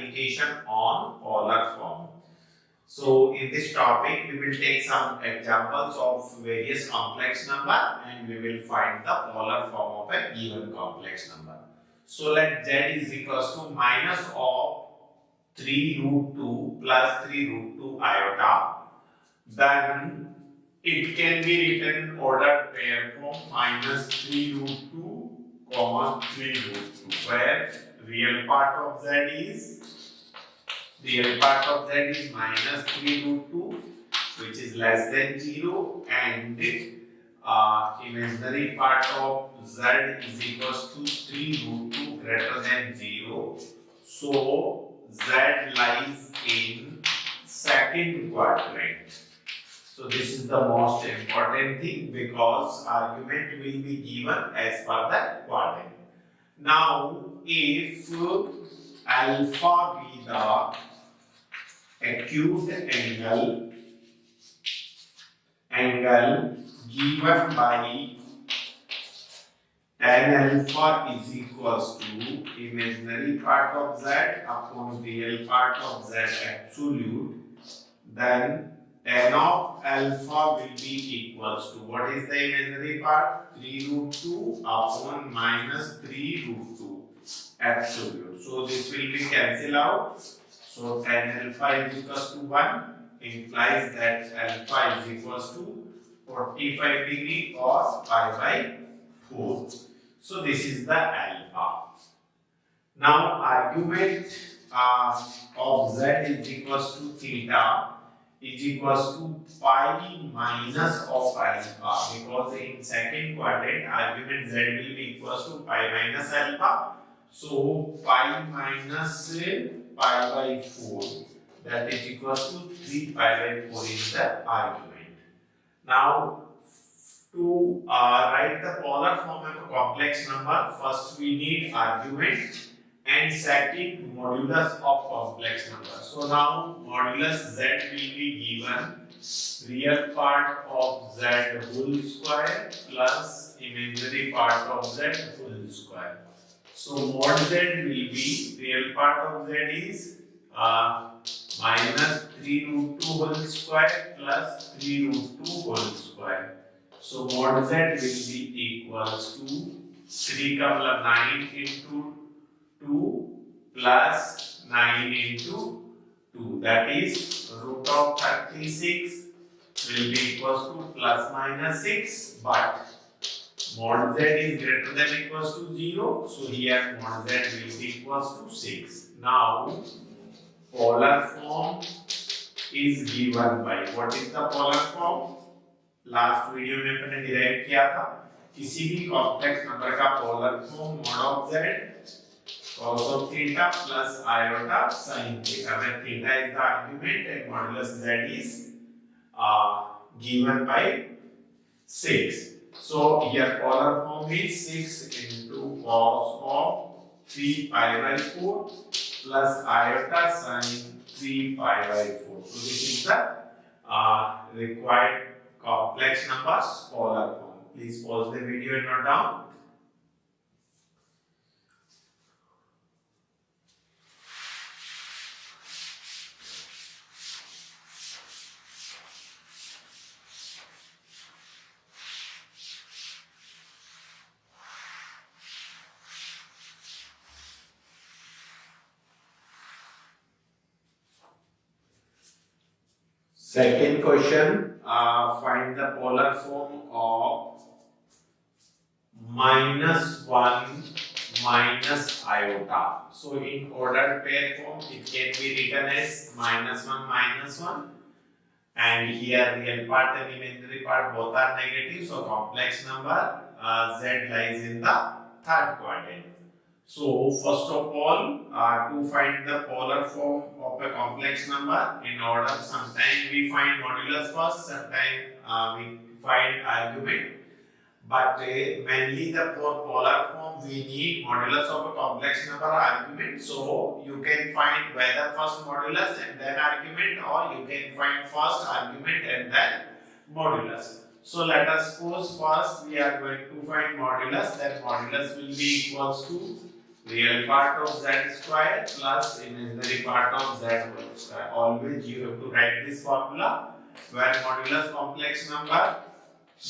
application on polar form. So in this topic, we will take some examples of various complex number and we will find the polar form of a given complex number. So let z is equals to minus of 3 root 2 plus 3 root 2 iota. Then it can be written in ordered pair form minus 3 root 2 comma 3 root 2, where real part of z is minus 3 root 2, which is less than 0, and imaginary part of z is equals to 3 root 2 greater than 0. So z lies in second quadrant. So this is the most important thing because argument will be given as per the quadrant. Now if alpha be the acute angle given by tan alpha is equals to imaginary part of z upon real part of z absolute, then tan of alpha will be equals to, what is the imaginary part? 3 root 2 upon minus 3 root 2 absolute. So this will be cancelled out. So tan alpha is equals to 1 implies that alpha is equals to 45 degree or pi by 4. So this is the alpha. Now argument of z is equals to theta is equals to pi minus of alpha, because in second quadrant argument z will be equals to pi minus alpha. So pi minus pi by 4, that is equals to 3 pi by 4 is the argument. Now to write the polar form of a complex number, first we need argument and second modulus of complex number. So now modulus z will be given real part of z whole square plus imaginary part of z whole square. So mod z will be, real part of z is minus 3 root 2 whole square plus 3 root 2 whole square. So mod z will be equals to 3 का मतलब 9 into 2 plus 9 into 2, that is root of 36 will be equals to plus minus 6, but mod z is greater than equals to 0, so here mod z will be equals to 6. Now polar form is given by, what is the polar form? Last video में अपने derive किया था, किसी भी complex number का polar form mod of z cos of theta plus iota sin theta, where theta is the argument and modulus z is given by 6. So here polar form is 6 into cos of 3 pi by 4 plus iota sin 3 pi by 4. So this is the required complex numbers polar form. Please pause the video and note down. Second question, find the polar form of minus 1 minus iota. So in ordered pair form, it can be written as minus 1, and here real part and imaginary part both are negative, so complex number z lies in the third quadrant. So first of all, to find the polar form of a complex number, in order, sometimes we find modulus first, sometimes we find argument, but mainly the polar form we need modulus of a complex number argument. So you can find whether first modulus and then argument, or you can find first argument and then modulus. So let us suppose first we are going to find modulus, then modulus will be equals to real part of z square plus imaginary part of z whole square. Always you have to write this formula where modulus complex number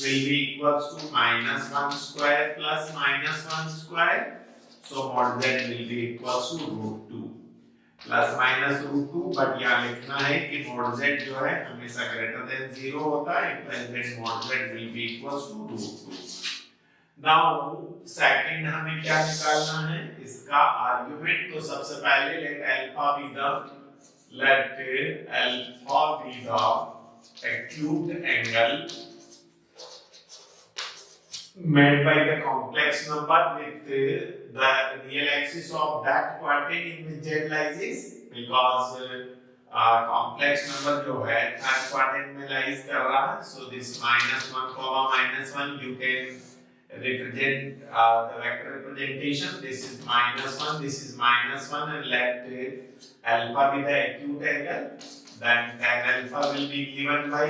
will be equals to minus 1 square plus minus 1 square. So mod z will be equals to root 2 plus minus root 2, but यहाँ लिखना है कि mod z जो है हमेशा greater than 0 होता है, implies that mod z will be equals to root 2. Now second हमें क्या निकालना है, इसका आर्गुमेंट. तो सबसे पहले let alpha be the acute angle made by the complex number with the real axis of that quadrant in which z lies, because complex number जो है third quadrant में lies कर रहा है. So this minus 1 comma minus 1 you can represent the vector representation. This is minus 1, this is minus 1, and let alpha be the acute angle. Then tan alpha will be given by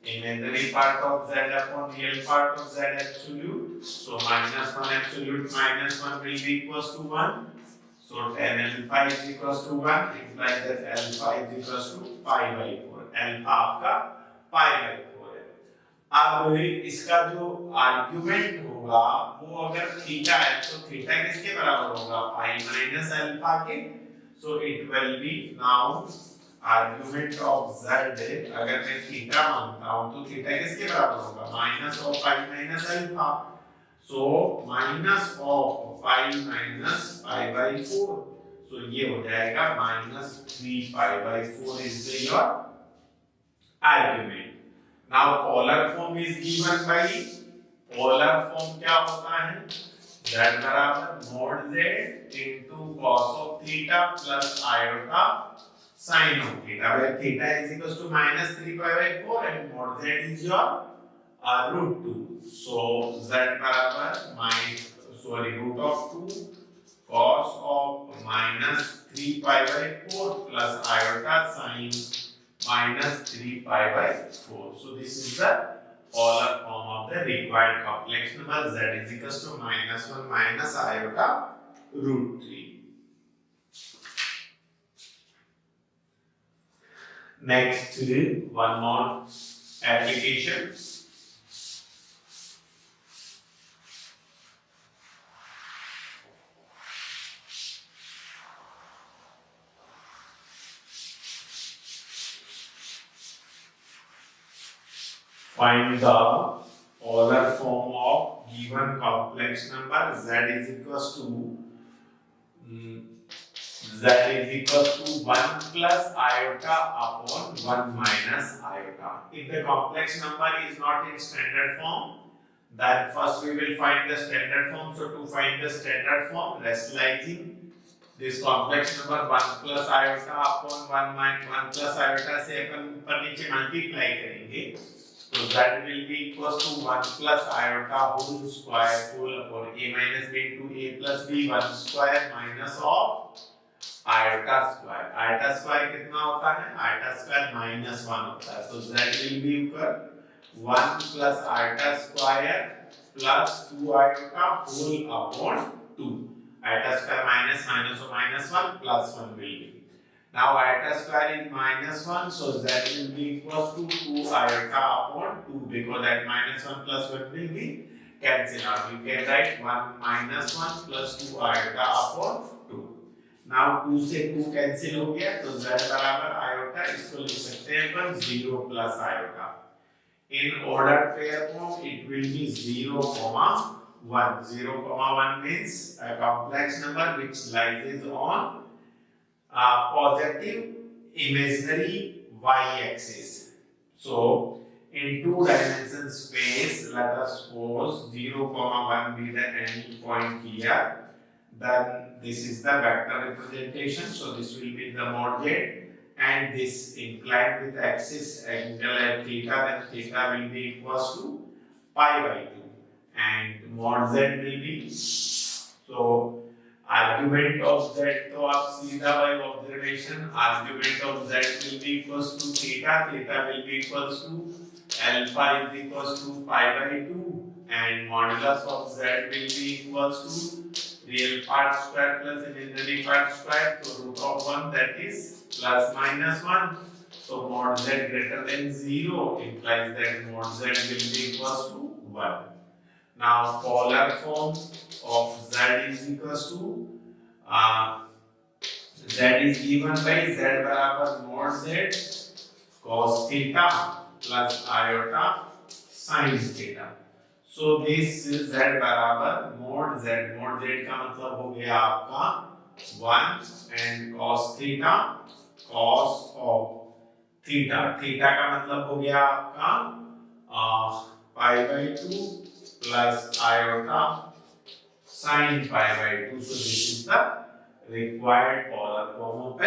imaginary part of z upon real part of z absolute. So minus 1 absolute minus 1 will be equals to 1. So tan alpha is equals to 1, implies that alpha is equals to pi by 4. Alpha आपका pi by 4 है. अब इसका जो argument होगा वो अगर theta है तो थीटा किसके बराबर होगा, pi minus alpha के. So it will be now argument of z, अगर मैं थीटा मानता हूं तो थीटा किसके बराबर होगा, minus of pi minus alpha. So minus of pi minus pi by 4. सो ये हो जाएगा minus 3 pi by 4 is your argument. Now polar form is given by, polar form क्या होता है, z बराबर mod z into cos of theta plus iota sin of theta, where theta is equals to minus 3 pi by 4 and mod z is your root 2. So z barabar root of 2 cos of minus 3 pi by 4 plus iota sin minus 3 pi by 4. So this is the polar form of the required complex number. Z is equals to minus 1 minus iota root 3. Next, one more application. Find the polar form of given complex number z is equals to 1 plus iota upon 1 minus iota. If the complex number is not in standard form, then first we will find the standard form. So to find the standard form, rationalizing this complex number 1 plus iota upon 1 plus iota से अपन ऊपर नीचे multiply करेंगे, तो z will be equals to 1 plus iota whole square whole upon a minus b into a plus b 1 square minus of eta square. Eta square कितना होता है, eta square minus 1 होता है. तो z will be equal 1 plus eta square plus 2 eta whole upon 2. Eta square minus minus और minus 1 plus 1 will be. Now iota square is minus 1, so z will be equals to 2 iota upon 2, because that minus 1 plus 1 will be cancelled out. You can write 1 minus 1 plus 2 iota upon 2. Now 2 से 2 cancel हो गया, तो z बराबर iota, इसको लिख सकते हैं अपन 0 plus iota. In ordered pair form it will be 0, 1. 0, 1 means a complex number which lies on positive imaginary y-axis. So in 2-dimensional space, let us suppose 0, 1 be the any point here. Then this is the vector representation. So this will be the mod z, and this inclined with axis angle at theta, then theta will be equals to pi by 2, and mod z will be, so argument of z, तो आप सीधा by observation argument of z will be equals to theta, theta will be equals to alpha is equals to pi by 2, and modulus of z will be equals to real part square plus imaginary part square. So root of 1, that is plus minus 1. So mod z greater than 0 implies that mod z will be equals to 1. Now polar form of z is equals to z is given by z बराबर mod z cos theta plus iota sin theta. So this z बराबर mod z का मतलब हो गया आपका 1 and cos theta cos of theta का मतलब हो गया आपका pi by 2 plus iota sin pi by 2. So this is the required polar form of a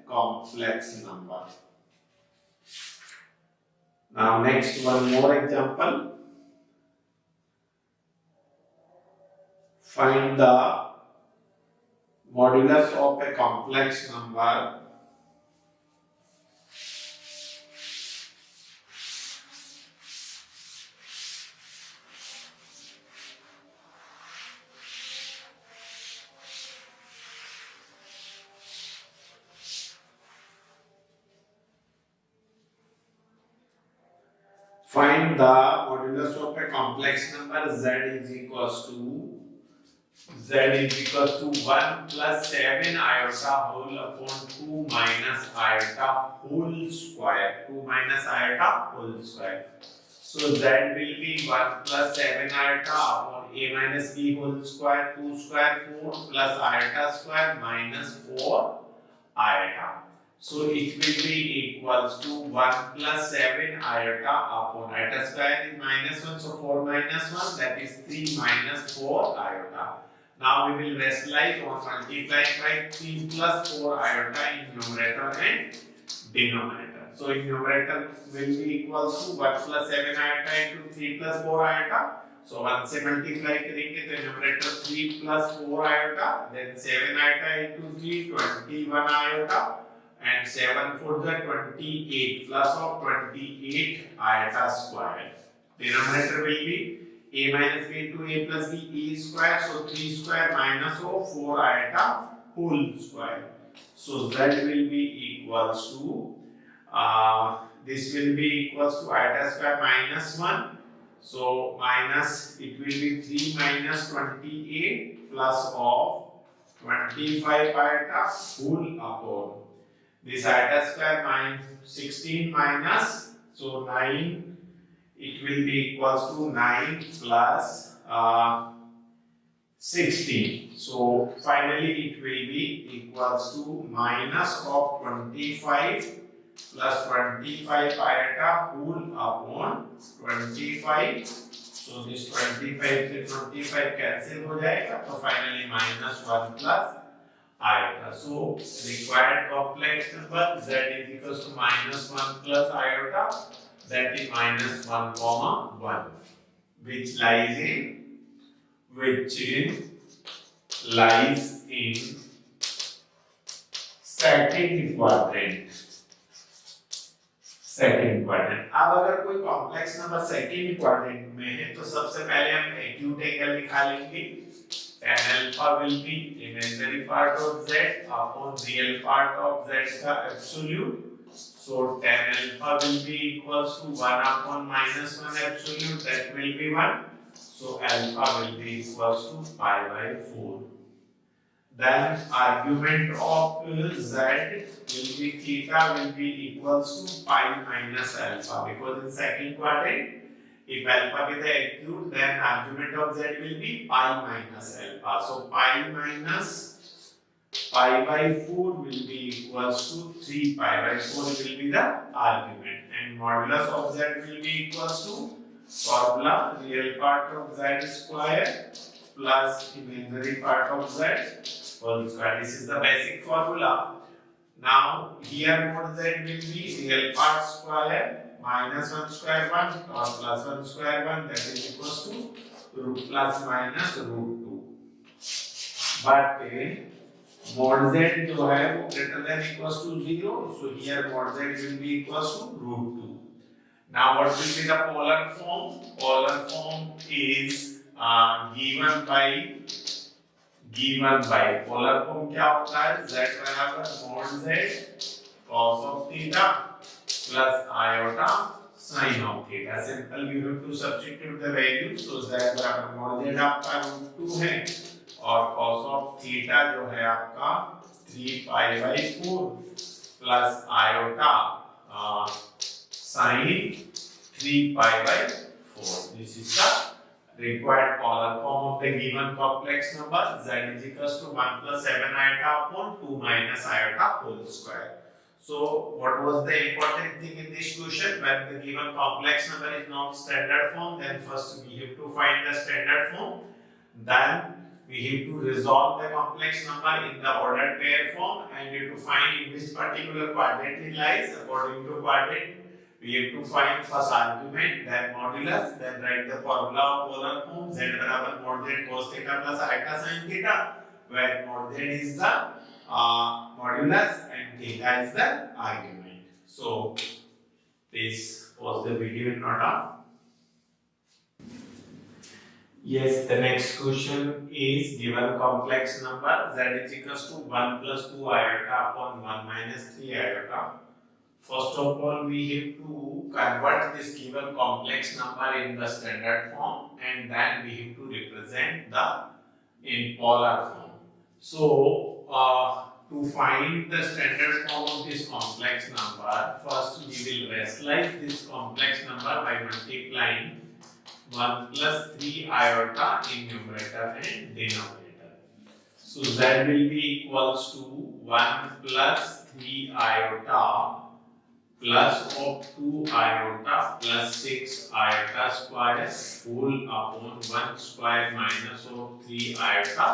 complex number. Now next one more example. Find the modulus of a complex number Find the modulus of a complex number z is equals to 1 plus 7 iota whole upon 2 minus iota whole square. 2 minus iota whole square. So z will be 1 plus 7 iota upon a minus b whole square. 2 square 4 plus iota square minus 4 iota. So it will be equals to 1 plus 7 iota upon iota square is minus 1. So 4 minus 1, that is 3 minus 4 iota. Now we will rationalize on multiplying by 3 plus 4 iota in numerator and denominator. So in numerator will be equals to 1 plus 7 iota into 3 plus 4 iota. So 1 से multiply करेंगे तो numerator 3 plus 4 iota, then 7 iota into 3, 21 iota. And 7 for the 28 plus of 28 iota square. Denominator will be a minus b into a plus b e square. So 3 square minus of 4 iota whole square. So z will be equals to this will be equals to iota square minus 1. So minus it will be 3 minus 28 plus of 25 iota whole upon this iota square minus 16 minus, so 9, it will be equals to 9 plus 16. So finally it will be equals to minus of 25 plus 25 iota whole upon 25. So this 25 से 25 cancel हो जाएगा, तो finally minus 1 plus iota. So required complex number z is equals to minus 1 plus iota, that is minus 1 comma 1, which lies in second quadrant. अब अगर कोई complex number second quadrant में है तो सबसे पहले हम एक्यूट एंगल निकाल लेंगे. Tan alpha will be imaginary part of z upon real part of z का absolute. So tan alpha will be equals to 1 upon minus 1 absolute, that will be 1. So alpha will be equals to pi by 4. Then argument of z will be theta will be equals to pi minus alpha, because in second quadrant if alpha be the acute, then argument of z will be pi minus alpha. So pi minus pi by 4 will be equals to 3 pi by 4 will be the argument, and modulus of z will be equals to formula real part of z square plus imaginary part of z whole square. This is the basic formula. Now here mod z will be real part square minus 1 square 1 or plus 1 square 1, that is equals to root plus minus root 2. But mod z जो है वो greater than equals to 0, so here mod z will be equals to root 2. Now what will be the polar form? Polar form is given given by polar form क्या होता है z बराबर mod z cos of theta plus iota sin of theta. Simple you have to substitute the value. So z बराबर mod z आपका √2 है और cos of theta जो है आपका 3 pi by 4 plus iota sin 3 pi by 4. This is the required polar form of the given complex number. Z is equals to 1 plus 7 iota upon 2 minus iota whole square. So what was the important thing in this question? When the given complex number is not standard form, then first we have to find the standard form. Then we have to resolve the complex number in the ordered pair form and we have to find in which particular quadrant it lies. According to quadrant, we have to find first argument, then modulus, then write the formula of polar form. Z बराबर mod z cos theta plus iota sin theta, where mod z is the modulus and theta is the argument. So this was the video in order. Yes, the next question is given complex number z is equals to 1 plus 2 iota upon 1 minus 3 iota. First of all, we have to convert this given complex number in the standard form and then we have to represent the in polar form. So, to find the standard form of this complex number, first we will rationalize this complex number by multiplying 1 plus 3 iota in numerator and denominator. So, z will be equals to 1 plus 3 iota plus of 2 iota plus 6 iota square whole upon 1 square minus of 3 iota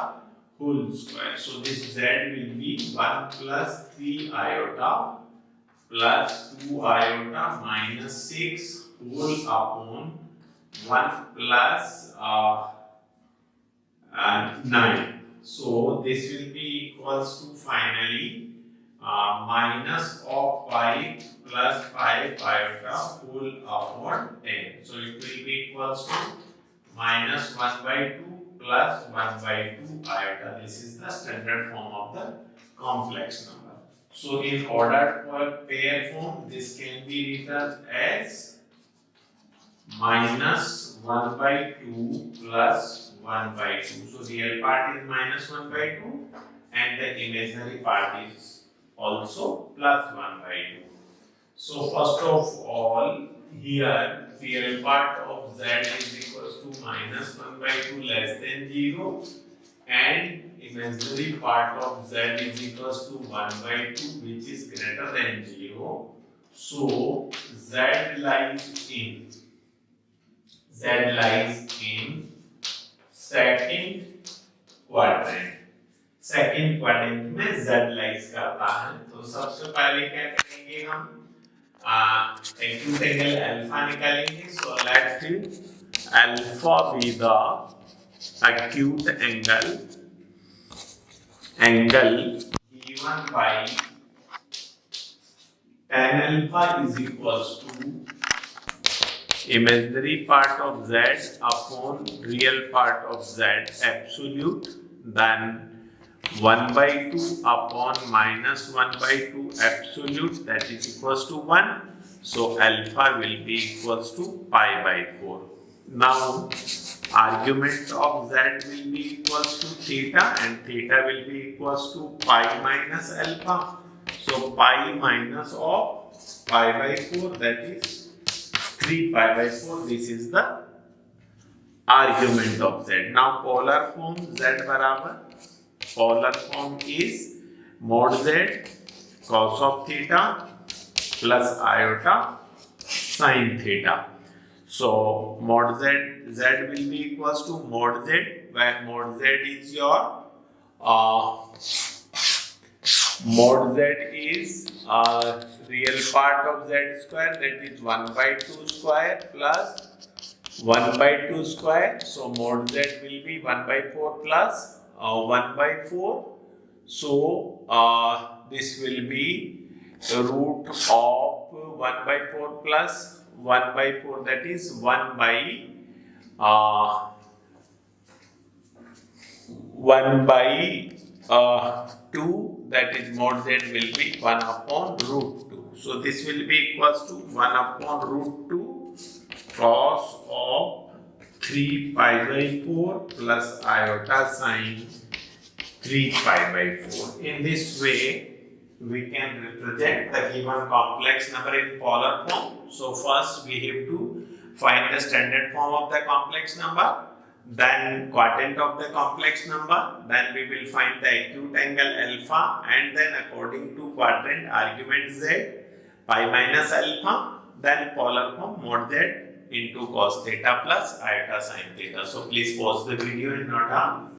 whole square. So this z will be 1 plus 3 iota plus 2 iota minus 6 whole upon 1 plus 9. So this will be equals to finally minus of 5 plus 5 iota whole upon 10. So it will be equals to minus 1 by 2 plus 1 by 2 iota. This is the standard form of the complex number. So in ordered pair form, this can be written as minus 1 by 2 plus 1 by 2. So real part is minus 1 by 2 and the imaginary part is also plus 1 by 2. So first of all, here real part of z is equals to minus 1 by 2 less than 0 and imaginary part of z is equals to 1 by 2 which is greater than 0. So z lies in second quadrant. Second quadrant में z lies करता है. तो सबसे पहले क्या करेंगे हम acute angle alpha निकालेंगे. So let alpha be the acute angle given by tan alpha is equals to imaginary part of z upon real part of z absolute, then 1 by 2 upon minus 1 by 2 absolute, that is equals to 1. So alpha will be equals to pi by 4. Now argument of z will be equals to theta and theta will be equals to pi minus alpha. So pi minus of pi by 4, that is 3 pi by 4. This is the argument of z. Now polar form z बराबर polar form is mod z cos of theta plus iota sin theta. So mod z will be equals to mod z, where mod z is your mod z is real part of z square, that is 1 by 2 square plus 1 by 2 square. So mod z will be 1 by 4 plus 1 by 4. So this will be root of 1 by 4 plus 1 by 4, that is 1 by 1 by 2, that is mod z will be 1 upon root 2. So this will be equals to 1 upon root 2 cos of 3 pi by 4 plus iota sine 3 pi by 4. In this way, we can represent the given complex number in polar form. So first we have to find the standard form of the complex number, then quadrant of the complex number, then we will find the acute angle alpha, and then according to quadrant argument z, pi minus alpha, then polar form mod z into cos theta plus iota sin theta. So please pause the video and note down.